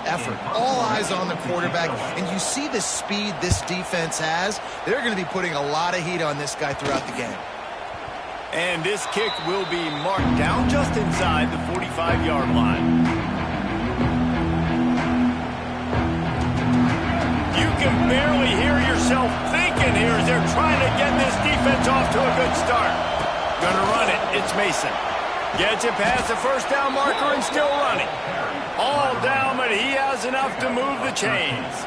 effort. All eyes on the quarterback, and you see the speed this defense has. They're going to be putting a lot of heat on this guy throughout the game. And this kick will be marked down just inside the 45-yard line. You can barely hear yourself thinking here as they're trying to get this defense off to a good start. Gonna run it. It's Mason. Gets it past the first down marker and still running. All down, but he has enough to move the chains.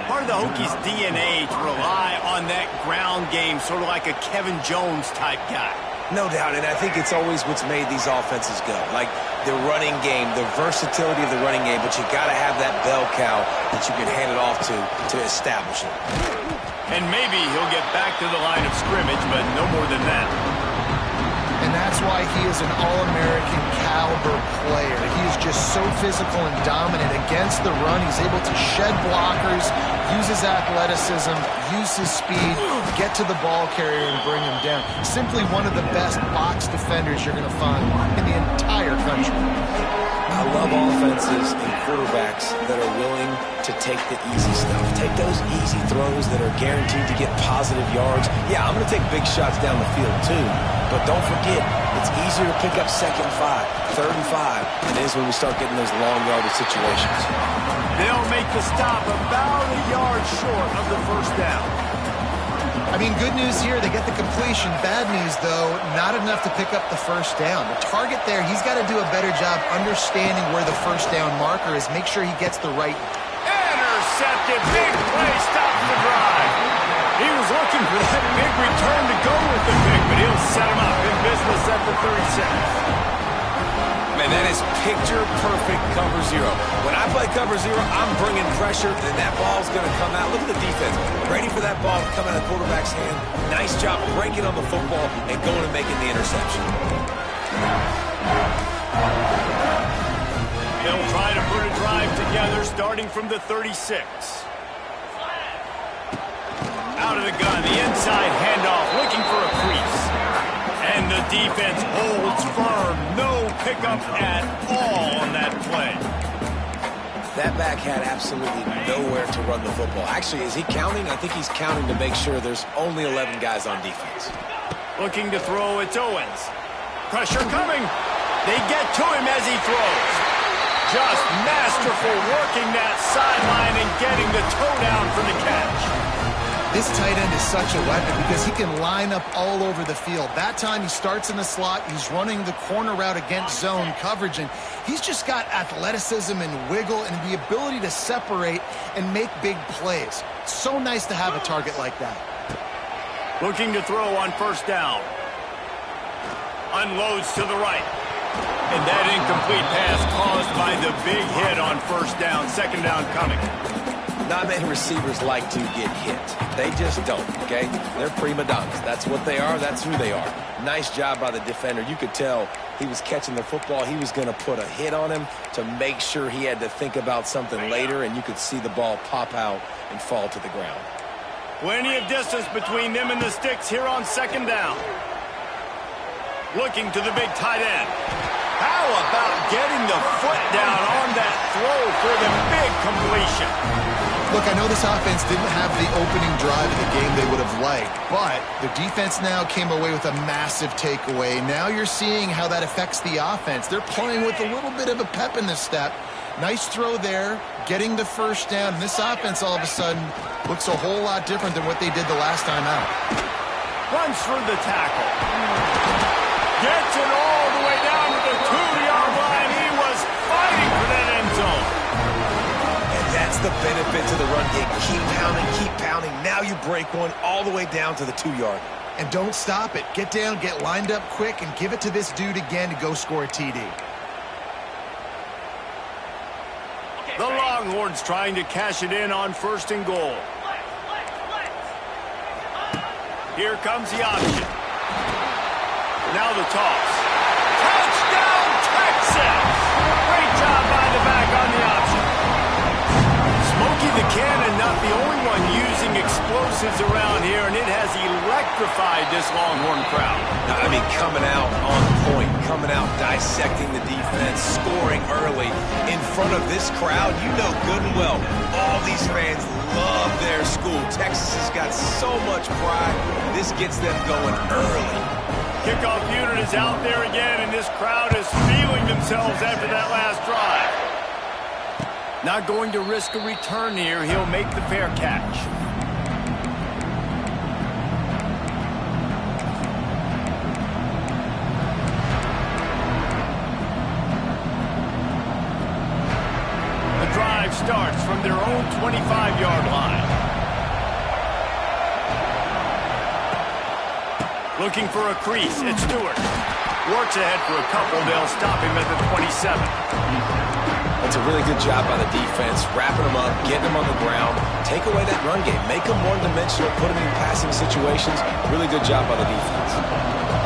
Part of the Hokies' DNA to rely on that ground game, sort of like a Kevin Jones type guy. No doubt, and I think it's always what's made these offenses go. Like the running game, the versatility of the running game, but you got to have that bell cow that you can hand it off to establish it. And maybe he'll get back to the line of scrimmage, but no more than that. And that's why he is an All-American caliber player. He is just so physical and dominant against the run. He's able to shed blockers, use his athleticism, use his speed, get to the ball carrier and bring him down. Simply one of the best box defenders you're going to find in the entire country. I love offenses and quarterbacks that are willing to take the easy stuff. Take those easy throws that are guaranteed to get positive yards. Yeah, I'm going to take big shots down the field too, but don't forget, it's easier to pick up 2nd and 5, 3rd and 5 than it is when we start getting those long yardage situations. They'll make the stop about a yard short of the first down. I mean, good news here, they get the completion. Bad news, though, not enough to pick up the first down. The target there, he's got to do a better job understanding where the first down marker is. Make sure he gets the right. Intercepted. Big play. Stops the drive. He was looking for that big return to go with the pick, but he'll set him up in business at the 36. Man, that is picture-perfect cover zero. When I play cover zero, I'm bringing pressure, and that ball's going to come out. Look at the defense. Ready for that ball to come out of the quarterback's hand. Nice job breaking on the football and going and making the interception. They'll try to put a drive together starting from the 36. Out of the gun, the inside handoff, looking for a crease. And the defense holds firm. No pickup at all on that play. That back had absolutely nowhere to run the football. Actually, is he counting? I think he's counting to make sure there's only 11 guys on defense. Looking to throw, it's Owens. Pressure coming. They get to him as he throws. Just masterful working that sideline and getting the toe down for the catch. This tight end is such a weapon because he can line up all over the field. That time he starts in the slot, he's running the corner route against zone coverage, and he's just got athleticism and wiggle and the ability to separate and make big plays. It's so nice to have a target like that. Looking to throw on first down. Unloads to the right. And that incomplete pass caused by the big hit on first down. 2nd down coming. Not many receivers like to get hit. They just don't, okay? They're prima donnas. That's what they are. That's who they are. Nice job by the defender. You could tell he was catching the football. He was going to put a hit on him to make sure he had to think about something later, and you could see the ball pop out and fall to the ground. Plenty of distance between them and the sticks here on 2nd down. Looking to the big tight end. How about getting the foot down on that throw for the big completion? Look, I know this offense didn't have the opening drive of the game they would have liked, but the defense now came away with a massive takeaway. Now you're seeing how that affects the offense. They're playing with a little bit of a pep in the step. Nice throw there, getting the first down. And this offense all of a sudden looks a whole lot different than what they did the last time out. Runs through the tackle. Gets it all the way down to the 2-yard line. He was fighting for that end zone. And that's the benefit to the run game. Keep pounding. Now you break one all the way down to the 2-yard. And don't stop it. Get down, get lined up quick, and give it to this dude again to go score a TD. The Longhorns trying to cash it in on 1st and goal. Here comes the option. Now the toss. Touchdown, Texas! Great job by the back on the option. Smokey the Cannon, not the only one using explosives around here, and it has electric electrified this Longhorn crowd. I mean, coming out on point, coming out dissecting the defense, scoring early in front of this crowd. You know good and well, all these fans love their school. Texas has got so much pride. This gets them going early. Kickoff unit is out there again, and this crowd is feeling themselves after that last drive. Not going to risk a return here. He'll make the fair catch. The drive starts from their own 25-yard line. Looking for a crease. It's Stewart. Works ahead for a couple. They'll stop him at the 27. That's a really good job by the defense, wrapping them up, getting them on the ground, take away that run game, make them one-dimensional, put them in passing situations. Really good job by the defense.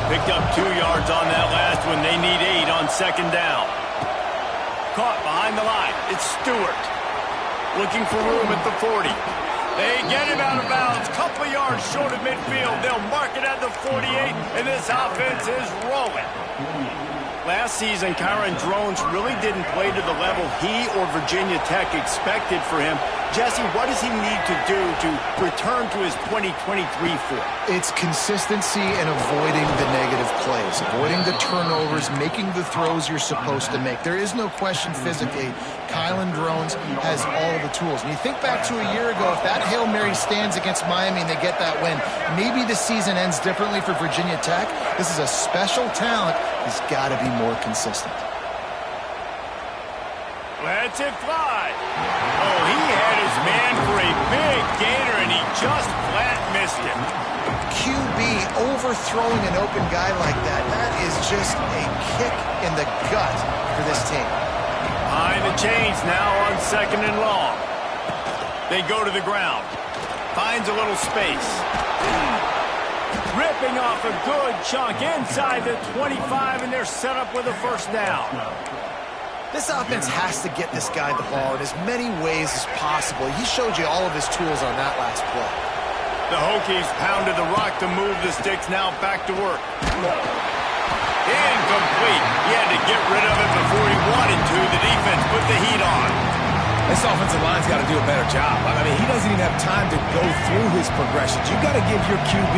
Picked up 2 yards on that last one. They need 8 on second down. Caught behind the line. It's Stewart. Looking for room at the 40. They get him out of bounds. Couple of yards short of midfield. They'll mark it at the 48, and this offense is rolling. Last season, Kyron Drones really didn't play to the level he or Virginia Tech expected for him. Jesse, what does he need to do to return to his 2023 form? It's consistency and avoiding the negative plays, avoiding the turnovers, making the throws you're supposed to make. There is no question physically, Kyron Drones has all the tools. And you think back to a year ago, if that Hail Mary stands against Miami and they get that win, maybe the season ends differently for Virginia Tech. This is a special talent. He's got to be more consistent. Lets it fly. Oh, he had his man for a big gainer, and he just flat missed him. QB overthrowing an open guy like that, that is just a kick in the gut for this team. Behind the chains now on second and long. They go to the ground. Finds a little space. Ripping off a good chunk inside the 25, and they're set up with a first down. This offense has to get this guy the ball in as many ways as possible. He showed you all of his tools on that last play. The Hokies pounded the rock to move the sticks, now back to work. Incomplete. He had to get rid of it before he wanted to. The defense put the heat on. This offensive line's got to do a better job. I mean, he doesn't even have time to go through his progressions. You got to give your QB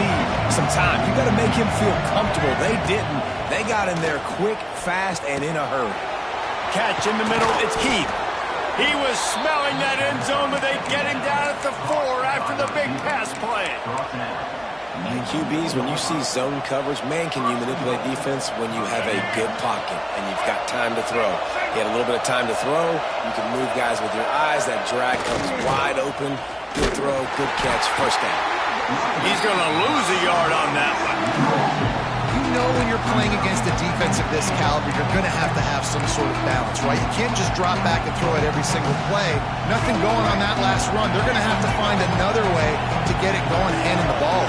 some time. You got to make him feel comfortable. They didn't. They got in there quick, fast, and in a hurry. Catch in the middle. It's Keith. He was smelling that end zone, but they get him down at the 4 after the big pass play. And QBs, when you see zone coverage, man, can you manipulate defense when you have a good pocket and you've got time to throw. You had a little bit of time to throw. You can move guys with your eyes. That drag comes wide open. Good throw, good catch, first down. He's going to lose a yard on that one. You know when you're playing against a defense of this caliber, you're going to have some sort of balance, right? You can't just drop back and throw it every single play. Nothing going on that last run. They're going to have to find another way to get it going, handing the ball.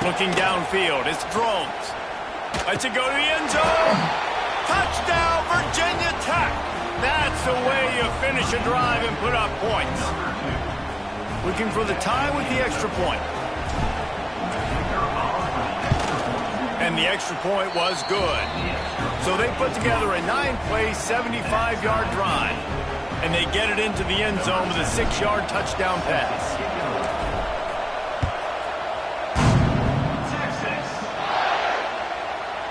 Looking downfield, it's Drones. Lets it go to the end zone. Touchdown, Virginia Tech. That's the way you finish a drive and put up points. Looking for the tie with the extra point. And the extra point was good. So they put together a 9-play, 75-yard drive. And they get it into the end zone with a 6-yard touchdown pass.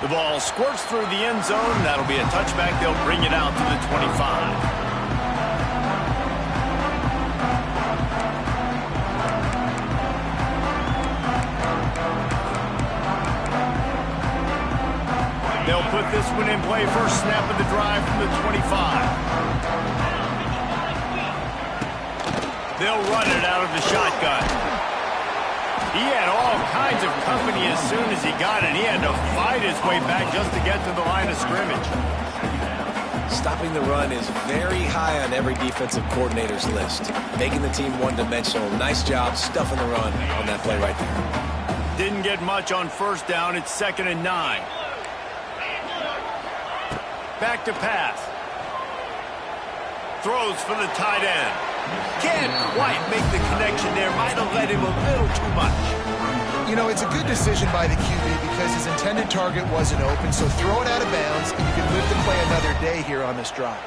The ball squirts through the end zone. That'll be a touchback. They'll bring it out to the 25. They'll put this one in play. First snap of the drive from the 25. They'll run it out of the shotgun. He had all kinds of company as soon as he got it. He had to fight his way back just to get to the line of scrimmage. Stopping the run is very high on every defensive coordinator's list. Making the team one-dimensional. Nice job stuffing the run on that play right there. Didn't get much on first down. It's 2nd and 9. Back to pass. throws for the tight end. Can't quite make the connection there. Might have led him a little too much. You know, it's a good decision by the QB because his intended target wasn't open, so throw it out of bounds, and you can live to play another day here on this drive.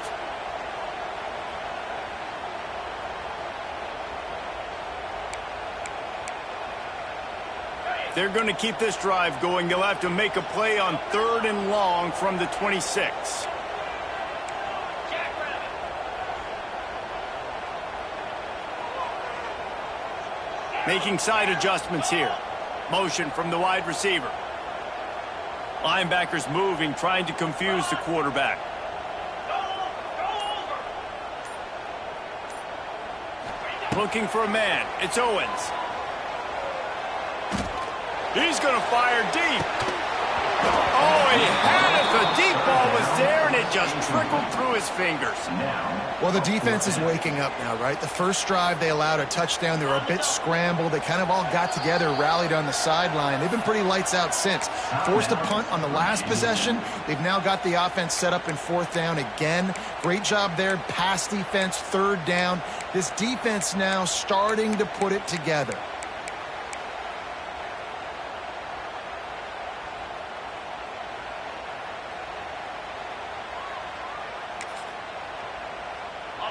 They're going to keep this drive going. They'll have to make a play on 3rd and long from the 26. Making side adjustments here. Motion from the wide receiver. Linebackers moving, trying to confuse the quarterback. Looking for a man. It's Owens. He's going to fire deep. Oh, he had it. The deep ball was there, and it just trickled through his fingers. Well, the defense is waking up now, right? The first drive, they allowed a touchdown. They were a bit scrambled. They kind of all got together, rallied on the sideline. They've been pretty lights out since. Forced a punt on the last possession. They've now got the offense set up in 4th down again. Great job there. Pass defense, 3rd down. This defense now starting to put it together.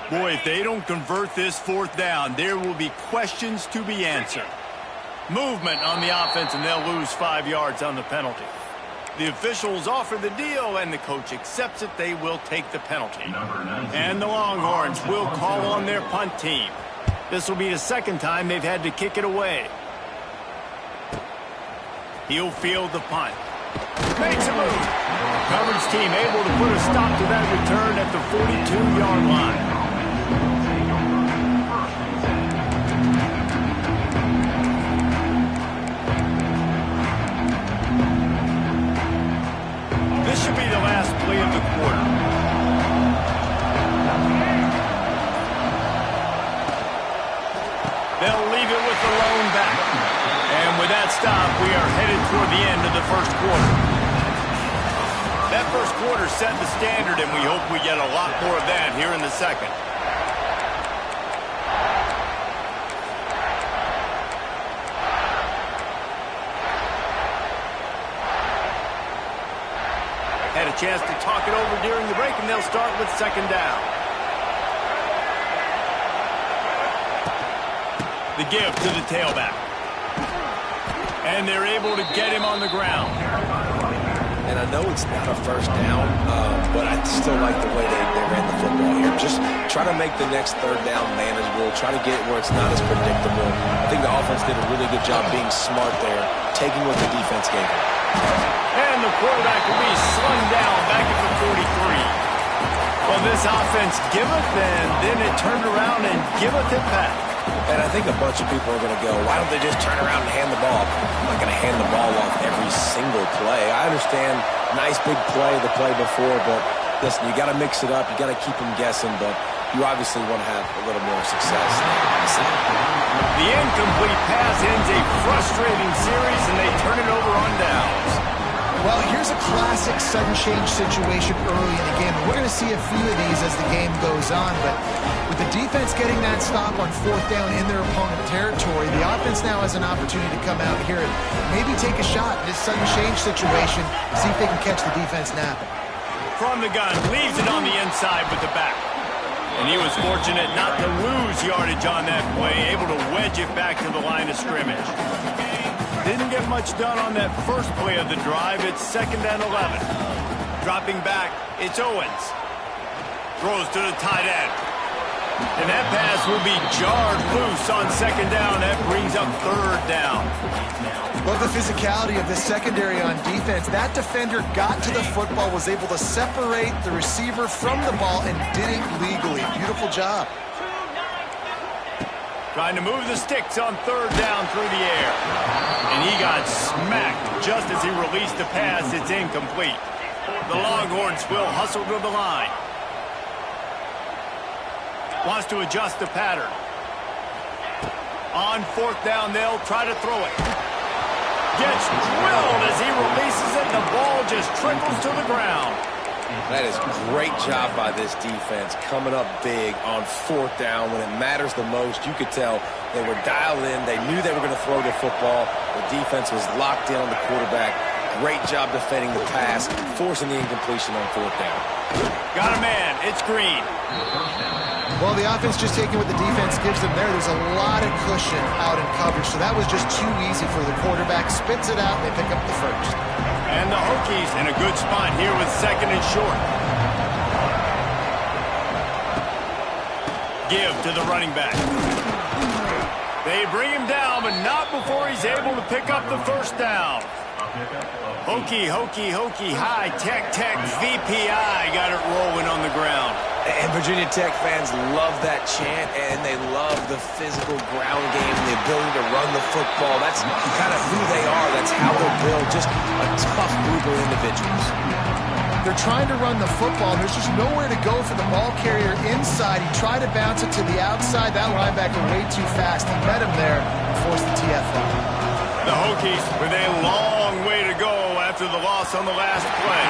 Boy, if they don't convert this 4th down, there will be questions to be answered. Movement on the offense, and they'll lose 5 yards on the penalty. The officials offer the deal, and the coach accepts it. They will take the penalty. And the Longhorns will call on their punt team. This will be the 2nd time they've had to kick it away. He'll field the punt. Makes a move. Coverage team able to put a stop to that return at the 42-yard line. This should be the last play of the quarter. They'll leave it with the lone back. And with that stop, we are headed toward the end of the first quarter. That first quarter set the standard, and we hope we get a lot more of that here in the second. Had a chance to talk it over during the break, and they'll start with 2nd down. The give to the tailback. And they're able to get him on the ground. And I know it's not a first down, but I still like the way they ran the football here. Just try to make the next 3rd down manageable. Try to get where it's not as predictable. I think the offense did a really good job being smart there, taking what the defense gave them. And the quarterback will be slung down back at the 43. Well, this offense giveth, and then it turned around and giveth it back. And I think a bunch of people are going to go, why don't they just turn around and hand the ball? I'm not going to hand the ball off every single play. I understand nice big play the play before, but listen, you got to mix it up. You got to keep them guessing, but you obviously want to have a little more success. The incomplete pass ends a frustrating series, and they turn it over on downs. Well, here's a classic sudden change situation early in the game. We're going to see a few of these as the game goes on, but with the defense getting that stop on 4th down in their opponent territory, the offense now has an opportunity to come out here and maybe take a shot in this sudden change situation, see if they can catch the defense napping. From the gun, leaves it on the inside with the back. And he was fortunate not to lose yardage on that play, able to wedge it back to the line of scrimmage. Didn't get much done on that first play of the drive. It's 2nd and 11. Dropping back, it's Owens. Throws to the tight end. And that pass will be jarred loose on 2nd down. That brings up 3rd down. Love the physicality of the secondary on defense. That defender got to the football, was able to separate the receiver from the ball, and did it legally. Beautiful job. Trying to move the sticks on 3rd down through the air. And he got smacked just as he released the pass. It's incomplete. The Longhorns will hustle to the line. Wants to adjust the pattern. On 4th down, they'll try to throw it. Gets drilled as he releases it. The ball just trickles to the ground. That is great job by this defense, coming up big on 4th down when it matters the most. You could tell they were dialed in. They knew they were going to throw the football. The defense was locked in on the quarterback. Great job defending the pass, forcing the incompletion on 4th down. Got a man. It's Green. Well, the offense just taking what the defense gives them there. There's a lot of cushion out in coverage, so that was just too easy for the quarterback. Spits it out, and they pick up the first. And the Hokies in a good spot here with 2nd and short. Give to the running back. They bring him down, but not before he's able to pick up the first down. Hokie, high, tech, VPI got it rolling on the ground. And Virginia Tech fans love that chant, and they love the physical ground game and the ability to run the football. That's kind of who they are. That's how they're built, just a tough group of individuals. They're trying to run the football, and there's just nowhere to go for the ball carrier inside. He tried to bounce it to the outside. That linebacker way too fast. He met him there and forced the TFL. The Hokies with a long way to go after the loss on the last play.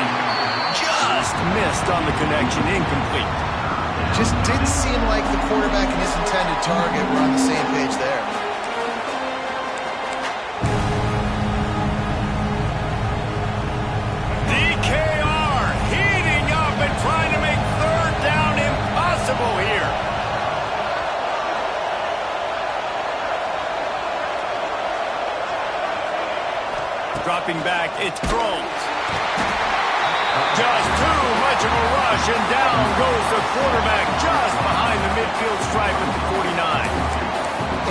Just missed on the connection, incomplete. Just didn't seem like the quarterback and his intended target were on the same page there. DKR heating up and trying to make 3rd down impossible here. Dropping back, it's Drones. Just too much of a rush, and down goes the quarterback just behind the midfield stripe at the 49.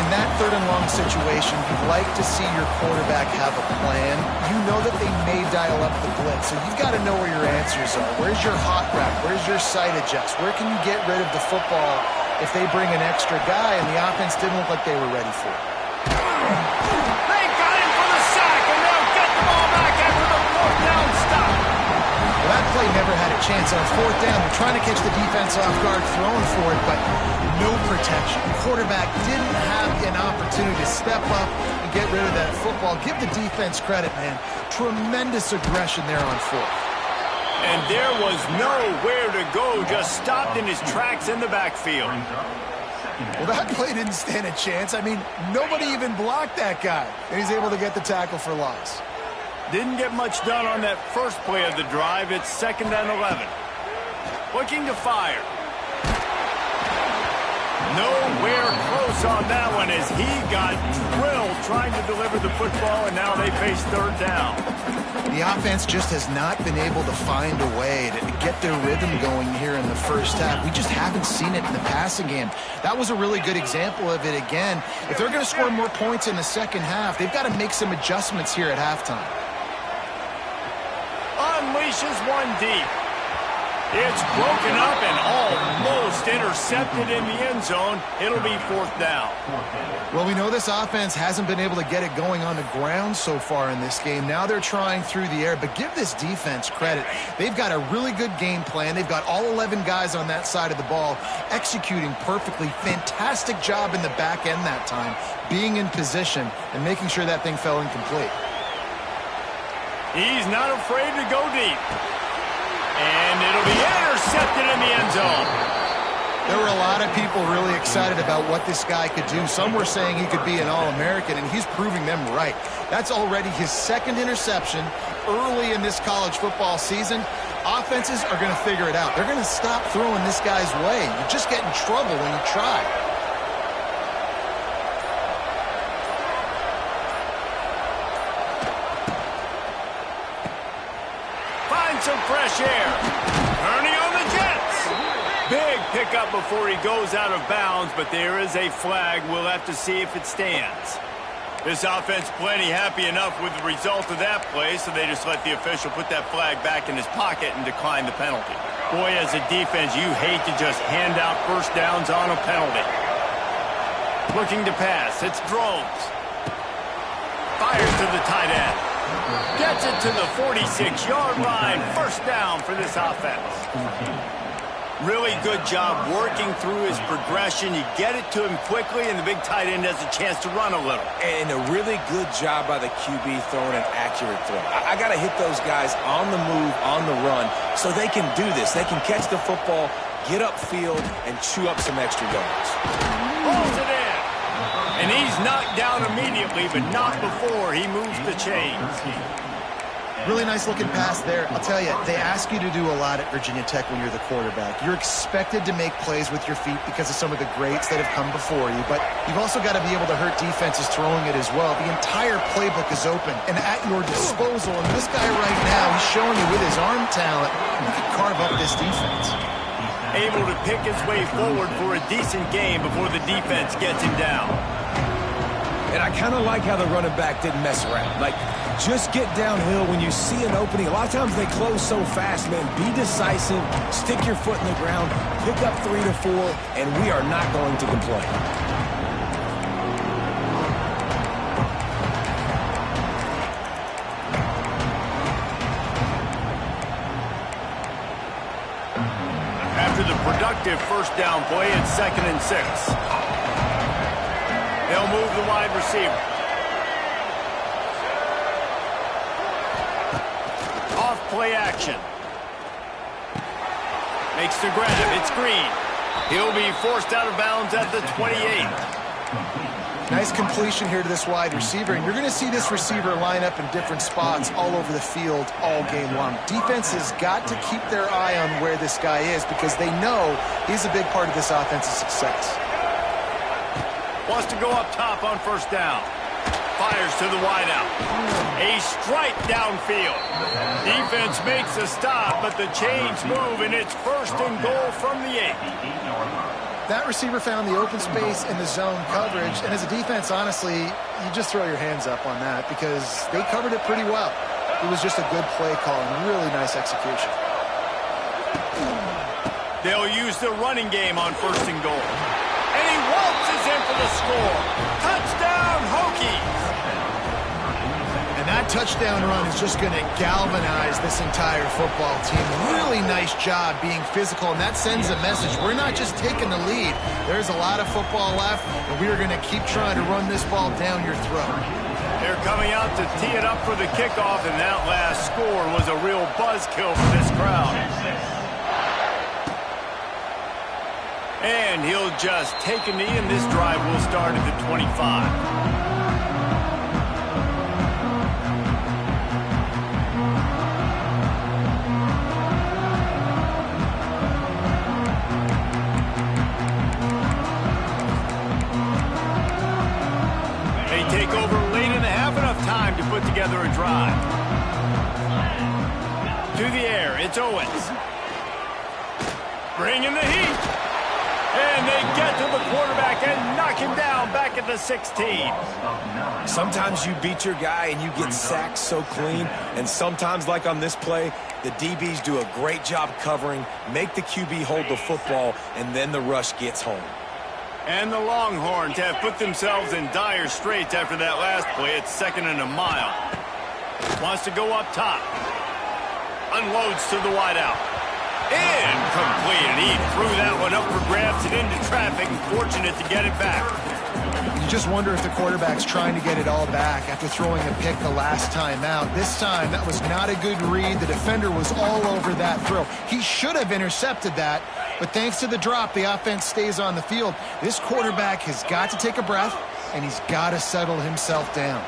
In that 3rd and long situation, you'd like to see your quarterback have a plan. You know that they may dial up the blitz, so you've got to know where your answers are. Where's your hot route? Where's your sight adjust? Where can you get rid of the football if they bring an extra guy and the offense didn't look like they were ready for it? They got him for the sack, and they'll get the ball back after the 4th down stop. Well, that play never had a chance. On 4th down, they're trying to catch the defense off guard, throwing for it, but no protection. The quarterback didn't have an opportunity to step up and get rid of that football. Give the defense credit, man. Tremendous aggression there on 4th. And there was nowhere to go, just stopped in his tracks in the backfield. Well, that play didn't stand a chance. I mean, nobody even blocked that guy, and he's able to get the tackle for loss. Didn't get much done on that first play of the drive. It's 2nd and 11. Looking to fire. Nowhere close on that one as he got drilled trying to deliver the football, and now they face 3rd down. The offense just has not been able to find a way to get their rhythm going here in the first half. We just haven't seen it in the passing game. That was a really good example of it again. If they're going to score more points in the second half, they've got to make some adjustments here at halftime. Unleashes one deep. It's broken up and almost intercepted in the end zone. It'll be 4th down. Well, we know this offense hasn't been able to get it going on the ground so far in this game. Now they're trying through the air, but give this defense credit. They've got a really good game plan. They've got all 11 guys on that side of the ball executing perfectly. Fantastic job in the back end that time, being in position and making sure that thing fell incomplete. He's not afraid to go deep. And it'll be intercepted in the end zone. There were a lot of people really excited about what this guy could do. Some were saying he could be an All-American, and he's proving them right. That's already his 2nd interception early in this college football season. Offenses are going to figure it out. They're going to stop throwing this guy's way. You just get in trouble when you try. Some fresh air. Turning on the Jets. Big pickup before he goes out of bounds, but there is a flag. We'll have to see if it stands. This offense plenty happy enough with the result of that play, so they just let the official put that flag back in his pocket and decline the penalty. Boy, as a defense, you hate to just hand out first downs on a penalty. Looking to pass. It's Drones. Fires to the tight end. Gets it to the 46-yard line. First down for this offense. Really good job working through his progression. You get it to him quickly, and the big tight end has a chance to run a little. And a really good job by the QB throwing an accurate throw. I got to hit those guys on the move, on the run, so they can do this. They can catch the football, get upfield, and chew up some extra yards. Pulls it in. And he's knocked down immediately, but not before he moves the chains. Really nice looking pass there. I'll tell you, they ask you to do a lot at Virginia Tech when you're the quarterback. You're expected to make plays with your feet because of some of the greats that have come before you, but you've also got to be able to hurt defenses throwing it as well. The entire playbook is open and at your disposal, and this guy right now, he's showing you with his arm talent, he can carve up this defense. Able to pick his way forward for a decent game before the defense gets him down. And I kind of like how the running back didn't mess around. Like, just get downhill when you see an opening. A lot of times they close so fast, man. Be decisive, stick your foot in the ground, pick up 3 to 4, and we are not going to complain. After the productive first down play, it's 2nd and 6. They'll move the wide receiver. Off play action. Makes the grab. It's Green. He'll be forced out of bounds at the 28. Nice completion here to this wide receiver, and you're going to see this receiver line up in different spots all over the field all game long. Defense has got to keep their eye on where this guy is because they know he's a big part of this offense's success. Wants to go up top on first down. Fires to the wideout. A strike downfield. Defense makes a stop, but the chains move, and it's 1st and goal from the 8. That receiver found the open space in the zone coverage, and as a defense, honestly, you just throw your hands up on that because they covered it pretty well. It was just a good play call and really nice execution. They'll use the running game on 1st and goal. And he waltzes in for the score. Touchdown, Hokies! And that touchdown run is just going to galvanize this entire football team. Really nice job being physical, and that sends a message. We're not just taking the lead. There's a lot of football left, and we are going to keep trying to run this ball down your throat. They're coming out to tee it up for the kickoff, and that last score was a real buzzkill for this crowd. And he'll just take a knee, and this drive will start at the 25. They take over late and have enough time to put together a drive. To the air, it's Owens. Bringing the heat. And they get to the quarterback and knock him down back at the 16. Sometimes you beat your guy and you get sacked so clean, and sometimes, like on this play, the DBs do a great job covering, make the QB hold the football, and then the rush gets home. And the Longhorns have put themselves in dire straits after that last play. It's 2nd and a mile. Wants to go up top. Unloads to the wideout. Incomplete, and he threw that one up for grabs and into traffic, and fortunate to get it back. You just wonder if the quarterback's trying to get it all back after throwing a pick the last time out. This time, that was not a good read. The defender was all over that throw. He should have intercepted that, but thanks to the drop, the offense stays on the field. This quarterback has got to take a breath, and he's got to settle himself down.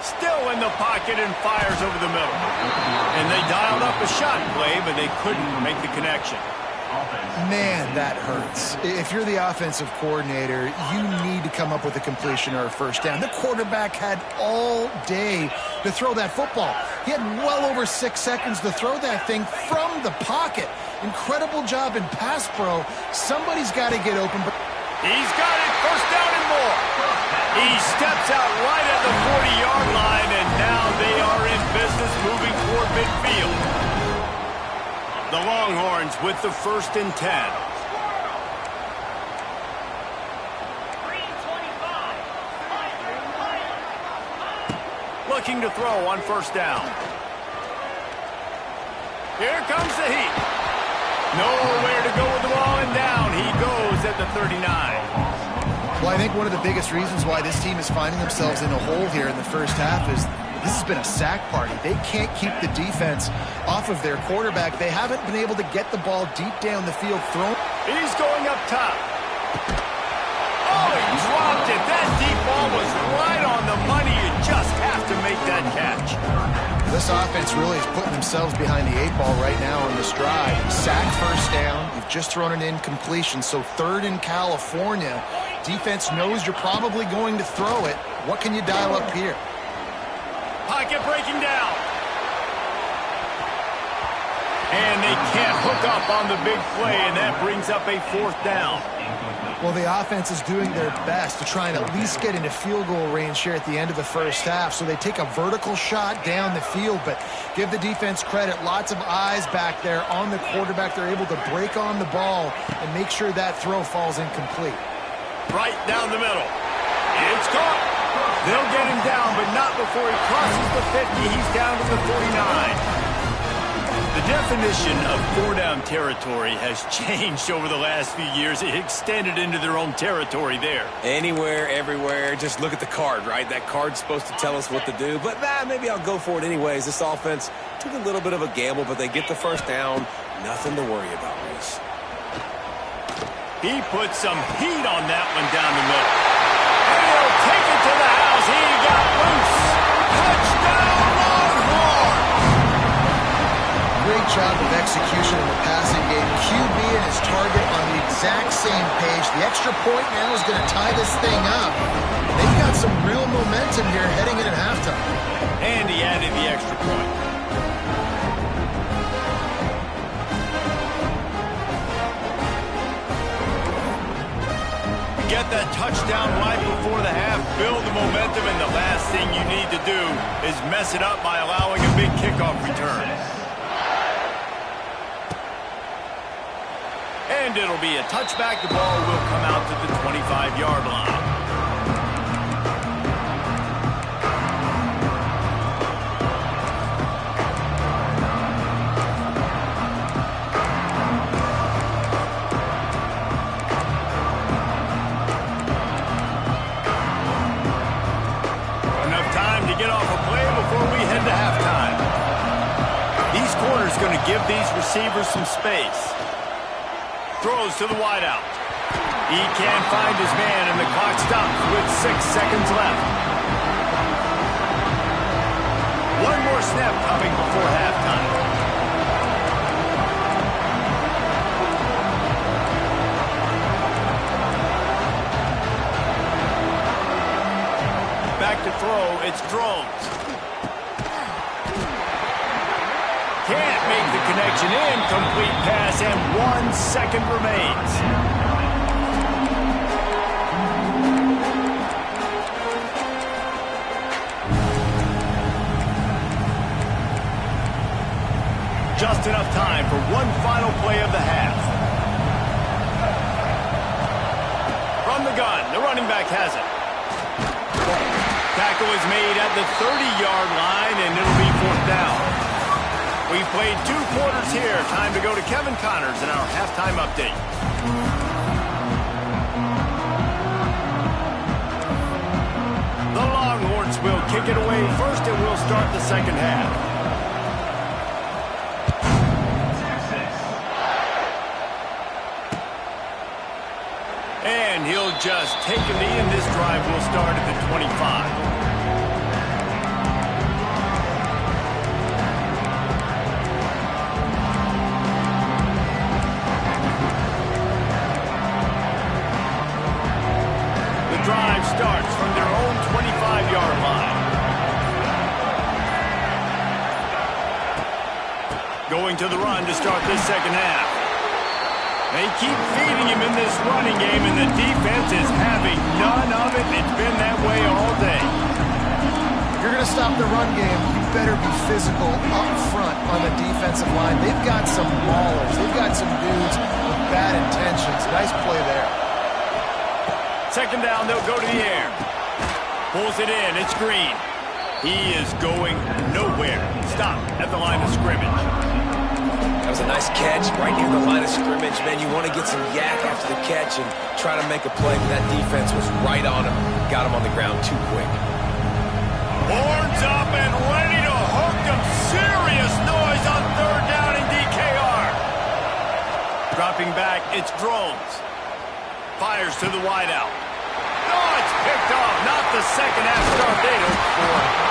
Still in the pocket and fires over the middle. And they dialed up a shot play, but they couldn't make the connection. Man, that hurts. If you're the offensive coordinator, you need to come up with a completion or a first down. The quarterback had all day to throw that football. He had well over 6 seconds to throw that thing from the pocket. Incredible job in pass pro. Somebody's got to get open. But he's got it. First down and more. He steps out right at the 40-yard line, and now they are in business moving toward midfield. The Longhorns with the 1st and 10. looking to throw on first down. Here comes the heat. Nowhere to go with the ball, and down he goes at the 39. Well, I think one of the biggest reasons why this team is finding themselves in a hole here in the first half is this has been a sack party. They can't keep the defense off of their quarterback. They haven't been able to get the ball deep down the field thrown. He's going up top. Oh, he dropped it. That deep ball was right on the money. You just have to make that catch. This offense really is putting themselves behind the 8 ball right now on this drive. Sack first down. You've just thrown an incompletion, so third in California. Defense knows you're probably going to throw it. What can you dial up here? Pocket breaking down. And they can't hook up on the big play, and that brings up a fourth down. Well, the offense is doing their best to try and at least get into field goal range here at the end of the first half. So they take a vertical shot down the field, but give the defense credit. Lots of eyes back there on the quarterback. They're able to break on the ball and make sure that throw falls incomplete. Right down the middle. It's caught. They'll get him down, but not before he crosses the 50. He's down to the 49. The definition of four-down territory has changed over the last few years. It extended into their own territory there. Anywhere, everywhere, just look at the card, right? That card's supposed to tell us what to do, but maybe I'll go for it anyways. This offense took a little bit of a gamble, but they get the first down. Nothing to worry about, Reese. He put some heat on that one down the middle. And he'll take it to the house. He got loose. Touchdown, Longhorn! Great job of execution in the passing game. QB and his target on the exact same page. The extra point now is going to tie this thing up. They've got some real momentum here heading in at halftime. And he added the extra point. Get that touchdown right before the half, build the momentum, and the last thing you need to do is mess it up by allowing a big kickoff return. And it'll be a touchback. The ball will come out to the 25-yard line. Enough time to get off a play before we head to halftime. These corners going to give these receivers some space. Throws to the wideout. He can't find his man, and the clock stops with 6 seconds left. One more snap coming before halftime. Back to throw, it's Drones. Can't make the connection. Incomplete pass, and 1 second remains. Just enough time for one final play of the half. From the gun, the running back has it. Tackle is made at the 30-yard line, and it'll be fourth down. We've played 2 quarters here. Time to go to Kevin Connors in our halftime update. The Longhorns will kick it away first, and we'll start the second half. And he'll just take a knee, and this drive will start at the 25. Drive starts from their own 25-yard line. Going to the run to start this second half. They keep feeding him in this running game, and the defense is having none of it. It's been that way all day. If you're going to stop the run game, you better be physical up front on the defensive line. They've got some maulers. They've got some dudes with bad intentions. Nice play there. Second down, they'll go to the air. Pulls it in, it's Green. He is going nowhere. Stop at the line of scrimmage. That was a nice catch right near the line of scrimmage. Man, you want to get some yak after the catch and try to make a play, but that defense was right on him. Got him on the ground too quick. Horns up and ready to hook them. Serious noise on third down in DKR. Dropping back, it's Drones. Fires to the wideout. Oh, it's picked off. Not the second half start they'd hoped for.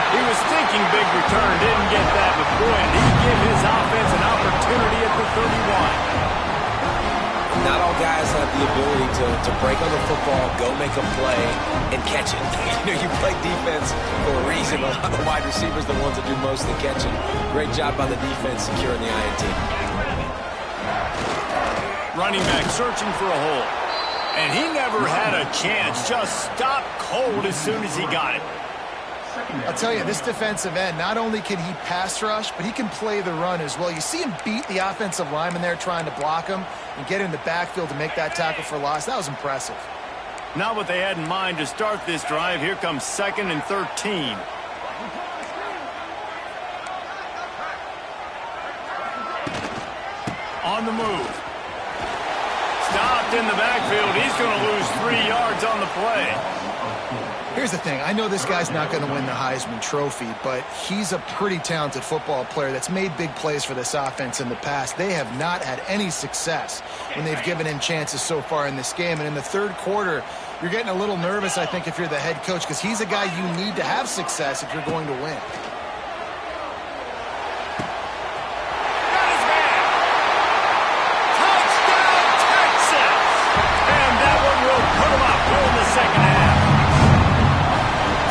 He was thinking big return, didn't get that, but boy, did he give his offense an opportunity at the 31. Not all guys have the ability to break on the football, go make a play, and catch it. You play defense for a reason. A lot of the wide receivers are the ones that do most of the catching. Great job by the defense securing the INT. Running back searching for a hole. And he never had a chance. Just stopped cold as soon as he got it. I'll tell you, this defensive end, not only can he pass rush, but he can play the run as well. You see him beat the offensive lineman there trying to block him and get in the backfield to make that tackle for loss. That was impressive. Not what they had in mind to start this drive. Here comes 2nd and 13. On the move. Stopped in the backfield. He's going to lose 3 yards on the play. Here's the thing. I know this guy's not going to win the Heisman Trophy, but he's a pretty talented football player that's made big plays for this offense in the past. They have not had any success when they've given him chances so far in this game. And in the third quarter, you're getting a little nervous, I think, if you're the head coach, because he's a guy you need to have success if you're going to win.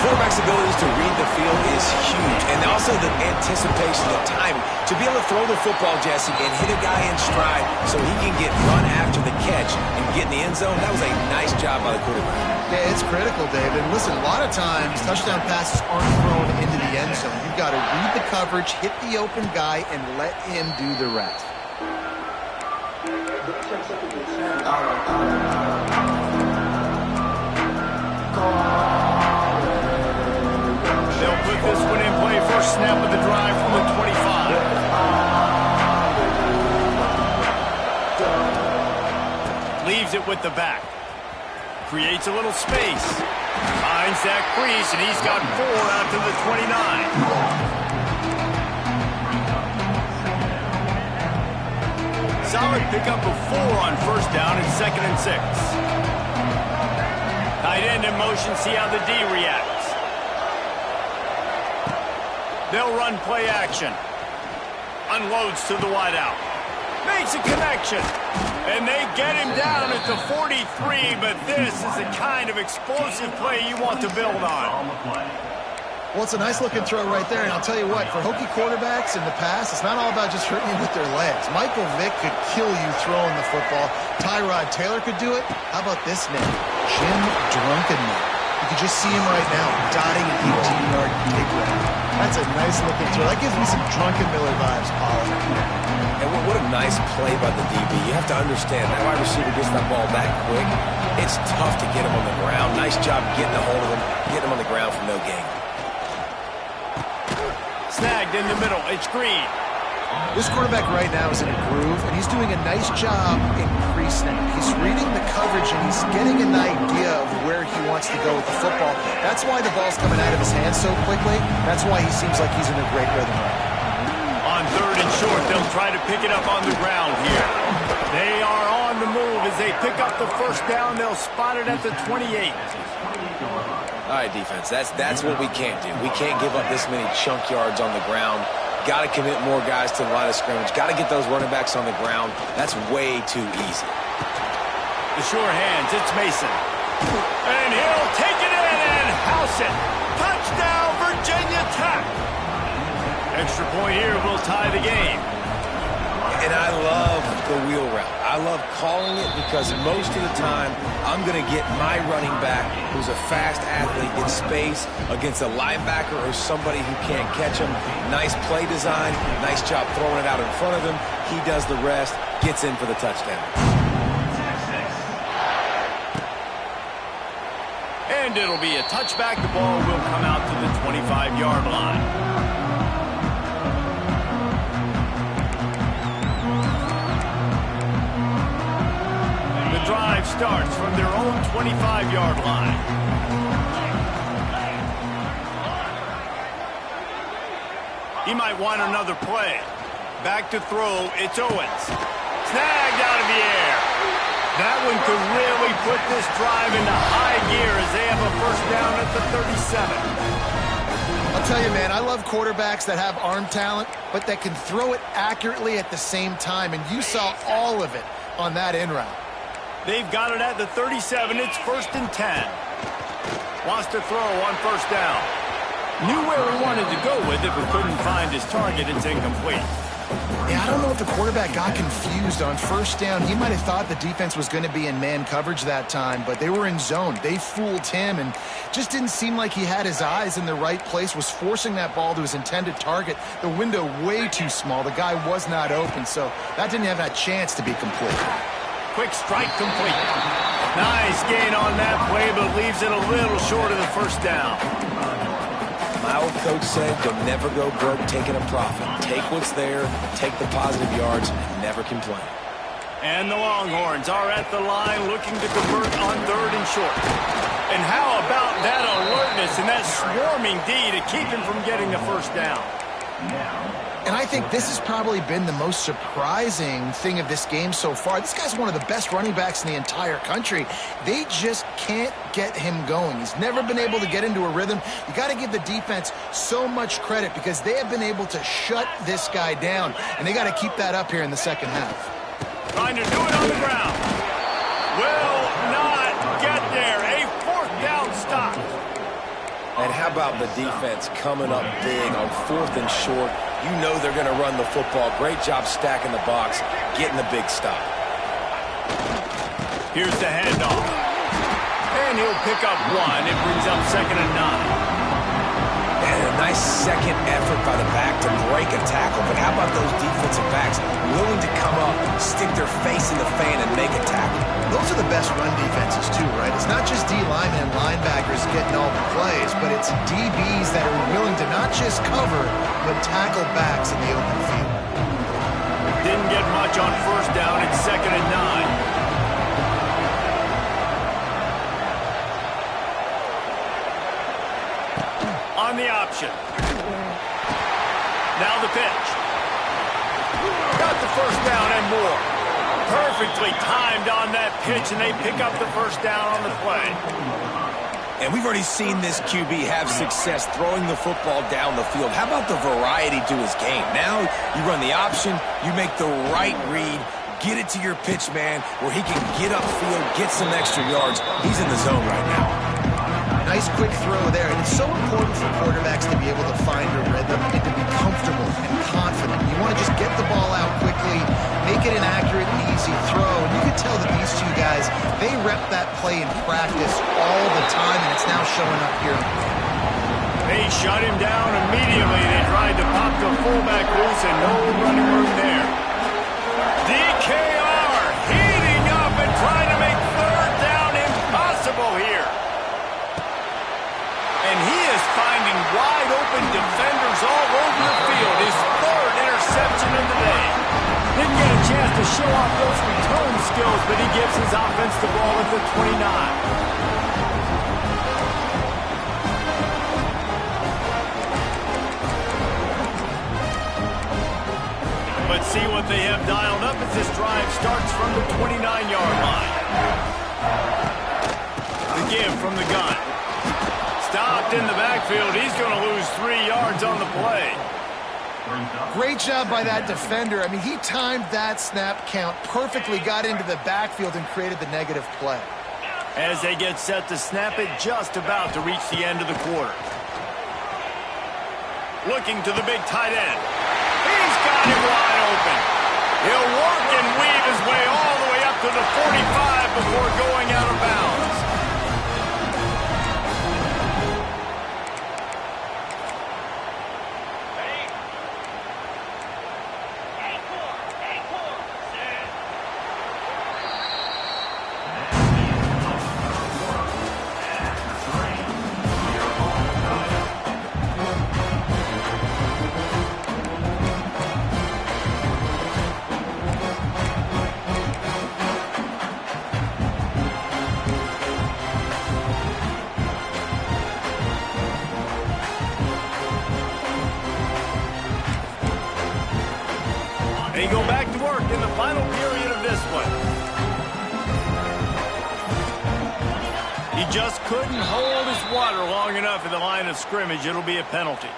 Quarterback's abilities to read the field is huge, and also the anticipation, the timing. To be able to throw the football, Jesse, and hit a guy in stride so he can get run after the catch and get in the end zone, that was a nice job by the quarterback. Yeah, it's critical, David. And listen, a lot of times touchdown passes aren't thrown into the end zone. You've got to read the coverage, hit the open guy, and let him do the rest. They'll put this one in play. First snap of the drive from the 25. Leaves it with the back. Creates a little space. Finds that crease, and he's got 4 out to the 29. Solid pickup of 4 on first down and 2nd and 6. Tight end in motion. See how the D reacts. They'll run play action. Unloads to the wideout. Makes a connection. And they get him down at the 43, but this is the kind of explosive play you want to build on. Well, it's a nice-looking throw right there, and I'll tell you what, for Hokie quarterbacks in the past, it's not all about just hurting you with their legs. Michael Vick could kill you throwing the football. Tyrod Taylor could do it. How about this name? Jim Drunkenman. You can just see him right now, dotting an 18-yard kick route. That's a nice-looking throw. That gives me some Drunken Miller vibes, Paul. And what a nice play by the DB. You have to understand, that wide receiver gets that ball that quick. It's tough to get him on the ground. Nice job getting a hold of him, getting him on the ground for no gain. Snagged in the middle. It's Green. This quarterback right now is in a groove, and he's doing a nice job in pre-snap. He's reading the coverage, and he's getting an idea of where he wants to go with the football. That's why the ball's coming out of his hands so quickly. That's why he seems like he's in a great rhythm right now. On 3rd and short, they'll try to pick it up on the ground here. They are on the move as they pick up the first down. They'll spot it at the 28. All right, defense, that's what we can't do. We can't give up this many chunk yards on the ground. Got to commit more guys to the line of scrimmage. Got to get those running backs on the ground. That's way too easy. The sure hands, it's Mason. And he'll take it in and house it. Touchdown, Virginia Tech. Extra point here will tie the game. And I love the wheel route. I love calling it because most of the time I'm going to get my running back, who's a fast athlete, in space against a linebacker or somebody who can't catch him. Nice play design. Nice job throwing it out in front of him. He does the rest, gets in for the touchdown. And And it'll be a touchback. The ball will come out to the 25-yard line. The drive starts from their own 25-yard line. He might want another play. Back to throw. It's Owens. Snagged out of the air. That one could really put this drive into high gear as they have a first down at the 37. I'll tell you, man, I love quarterbacks that have arm talent, but that can throw it accurately at the same time, and you saw all of it on that in route. They've got it at the 37. It's 1st and 10. Wants to throw on first down. Knew where he wanted to go with it, but couldn't find his target. It's incomplete. Yeah, I don't know if the quarterback got confused on first down. He might have thought the defense was going to be in man coverage that time, but they were in zone. They fooled him and just didn't seem like he had his eyes in the right place, was forcing that ball to his intended target. The window way too small. The guy was not open, so that didn't have that chance to be complete. Quick strike complete. Nice gain on that play, but leaves it a little short of the first down. My old coach said, you'll never go broke taking a profit. Take what's there, take the positive yards, and never complain. And the Longhorns are at the line looking to convert on 3rd and short. And how about that alertness and that swarming D to keep him from getting the first down? And I think this has probably been the most surprising thing of this game so far. This guy's one of the best running backs in the entire country. They just can't get him going. He's never been able to get into a rhythm. You got to give the defense so much credit because they have been able to shut this guy down, and they got to keep that up here in the second half. Trying to do it on the ground. Will not get there. A 4th down stop. And how about the defense coming up big on 4th and short? You know they're going to run the football. Great job stacking the box, getting the big stop. Here's the handoff. And he'll pick up 1. It brings up 2nd and 9. And a nice second effort by the back to break a tackle. But how about those defensive backs willing to come up, stick their face in the fan, and make a tackle? Those are the best run defenses too, right? It's not just D linemen and linebackers getting all the plays, but it's DBs that are willing to not just cover, but tackle backs in the open field. Didn't get much on first down. It's 2nd and 9. On the option. Now the pitch. Got the first down and more. Perfectly timed on that pitch, and they pick up the first down on the play. And we've already seen this QB have success throwing the football down the field. How about the variety to his game? Now you run the option, you make the right read, get it to your pitch man where he can get upfield, get some extra yards. He's in the zone right now. Nice quick throw there. And it's so important for quarterbacks to be able to find a rhythm and to be comfortable and confident. You want to just get the ball out quickly, make it an accurate and easy throw. And you can tell that these two guys, they rep that play in practice all the time, and it's now showing up here. They shut him down immediately. They tried to pop the fullback loose, and no running room there. DKR heating up and trying to make 3rd down impossible here. And he is finding wide-open defenders all over the field. His 3rd interception of the day. Didn't get a chance to show off those return skills, but he gives his offense the ball at the 29. But see what they have dialed up as this drive starts from the 29-yard line. The give from the gun. Stopped in the backfield. He's going to lose 3 yards on the play. Great job by that defender. I mean, he timed that snap count perfectly, got into the backfield, and created the negative play. As they get set to snap it, just about to reach the end of the quarter. Looking to the big tight end. He's got him wide open. He'll work and weave his way all the way up to the 45 before going out of bounds. He just couldn't hold his water long enough at the line of scrimmage. It'll be a penalty.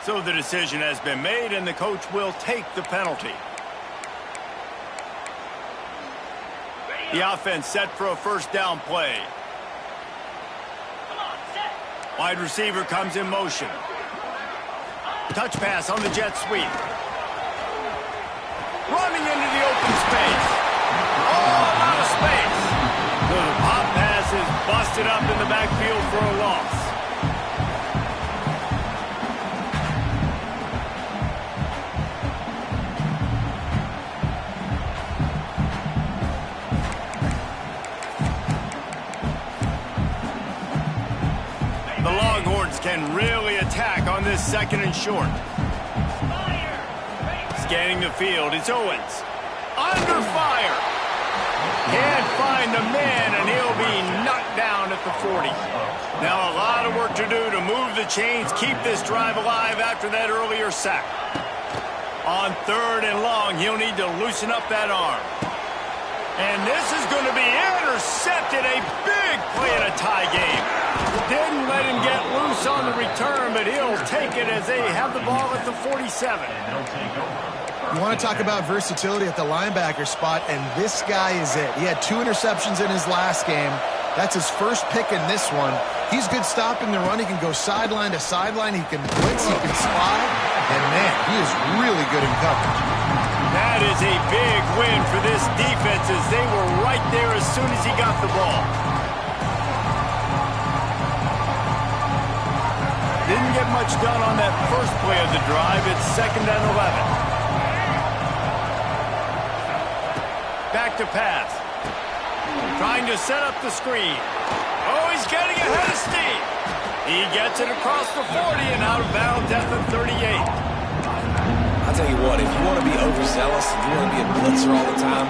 So the decision has been made, and the coach will take the penalty. The offense set for a first down play. Wide receiver comes in motion. Touch pass on the jet sweep. Running into the open space. All out of space. So the pop pass is busted up in the backfield for a loss. The Longhorns can really attack on this second and short. Scanning the field, it's Owens. Under fire. Can't find the man, and he'll be knocked down at the 40. Now a lot of work to do to move the chains, keep this drive alive after that earlier sack. On 3rd and long, he'll need to loosen up that arm. And this is going to be intercepted. A big play in a tie game. Didn't let him get loose on the return, but he'll take it as they have the ball at the 47. You want to talk about versatility at the linebacker spot, and this guy is it. He had 2 interceptions in his last game. That's his first pick in this one. He's good stopping the run. He can go sideline to sideline. He can blitz. He can spy. And, man, he is really good in coverage. That is a big win for this defense as they were right there as soon as he got the ball. Didn't get much done on that first play of the drive. It's 2nd and 11. Back to pass. Trying to set up the screen. Oh, he's getting ahead of steam. He gets it across the 40 and out of bounds at the 38. I'll tell you what, if you want to be overzealous, if you want to be a blitzer all the time,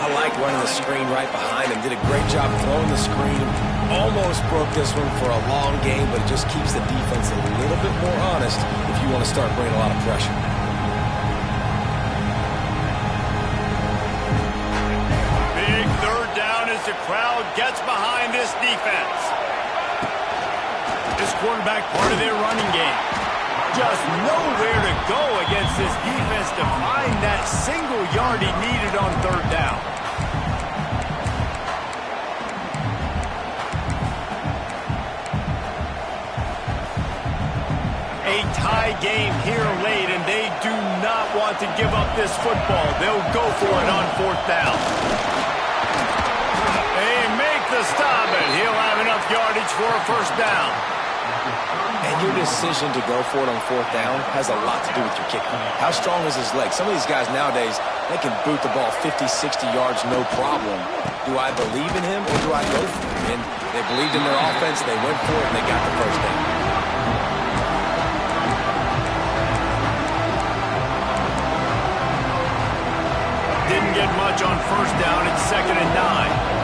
I like running the screen right behind him. Did a great job throwing the screen. Almost broke this one for a long game, but it just keeps the defense a little bit more honest if you want to start bringing a lot of pressure. Big 3rd down as the crowd gets behind this defense. This quarterback part of their running game. Just nowhere to go against this defense to find that single yard he needed on 3rd down. A tie game here late, and they do not want to give up this football. They'll go for it on 4th down. They make the stop, and he'll have enough yardage for a first down. And your decision to go for it on 4th down has a lot to do with your kicker. How strong is his leg? Some of these guys nowadays, they can boot the ball 50, 60 yards, no problem. Do I believe in him or do I go for it? And they believed in their offense, they went for it, and they got the first down. Didn't get much on 1st down. It's 2nd and 9.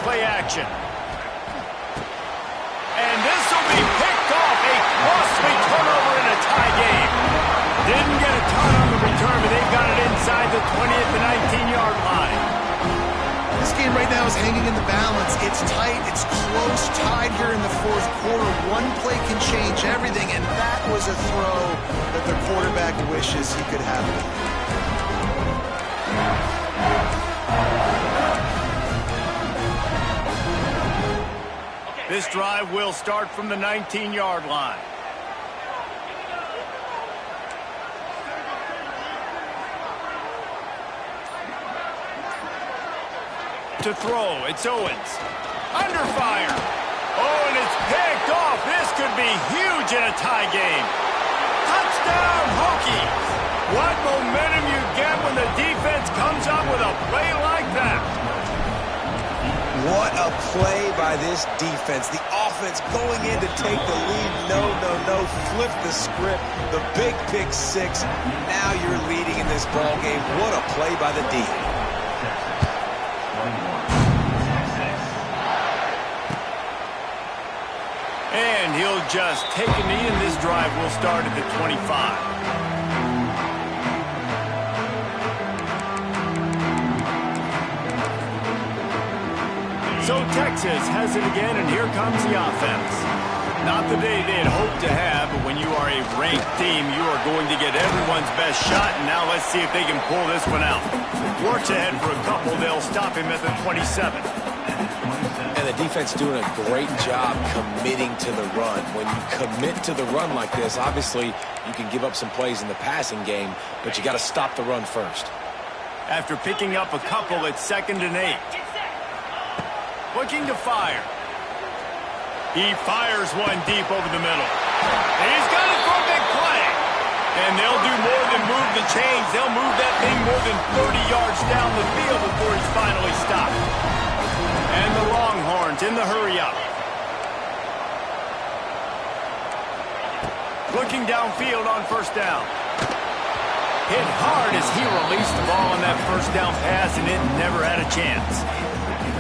Play action. And this will be picked off. A costly turnover in a tie game. Didn't get a ton on the return, but they've got it inside the 20 at the 19-yard line. This game right now is hanging in the balance. It's tight. It's close. Tied here in the 4th quarter. One play can change everything, and that was a throw that the quarterback wishes he could have. This drive will start from the 19-yard line. To throw, it's Owens. Under fire. Oh, and it's picked off. This could be huge in a tie game. Touchdown, Hokies. What momentum you get when the defense comes up with a play like that. What a play by this defense. The offense going in to take the lead. No. Flip the script. The big pick 6. Now you're leading in this ball game. What a play by the D. And he'll just take a knee, and this drive will start at the 25. So Texas has it again, and here comes the offense. Not the day they'd hoped to have, but when you are a ranked team, you are going to get everyone's best shot, and now let's see if they can pull this one out. Works ahead for a couple. They'll stop him at the 27. And the defense doing a great job committing to the run. When you commit to the run like this, obviously you can give up some plays in the passing game, but you got to stop the run first. After picking up a couple, it's 2nd and 8. Looking to fire. He fires one deep over the middle. And he's got it for a big play. And they'll do more than move the chains. They'll move that thing more than 30 yards down the field before he's finally stopped. And the Longhorns in the hurry-up. Looking downfield on 1st down. Hit hard as he released the ball on that 1st down pass, and it never had a chance.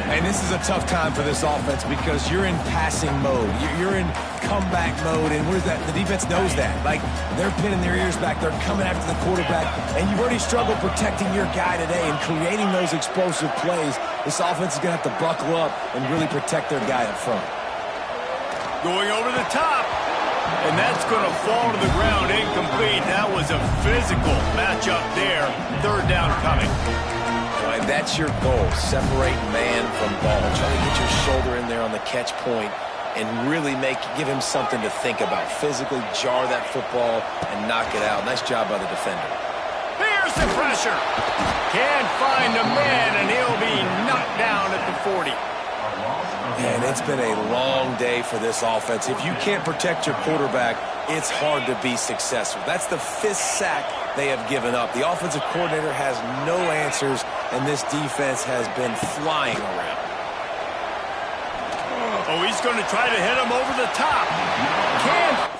And this is a tough time for this offense because you're in passing mode. You're in comeback mode, and where's that? The defense knows that. Like, they're pinning their ears back. They're coming after the quarterback, and you've already struggled protecting your guy today and creating those explosive plays. This offense is going to have to buckle up and really protect their guy up front. Going over the top, and that's going to fall to the ground incomplete. That was a physical matchup there. 3rd down coming. And that's your goal, separate man from ball. Try to get your shoulder in there on the catch point and really give him something to think about. Physically jar that football and knock it out. Nice job by the defender. Here's the pressure. Can't find a man, and he'll be knocked down at the 40. And it's been a long day for this offense. If you can't protect your quarterback, it's hard to be successful. That's the 5th sack they have given up. The offensive coordinator has no answers, and this defense has been flying around. Oh, he's going to try to hit him over the top. Can't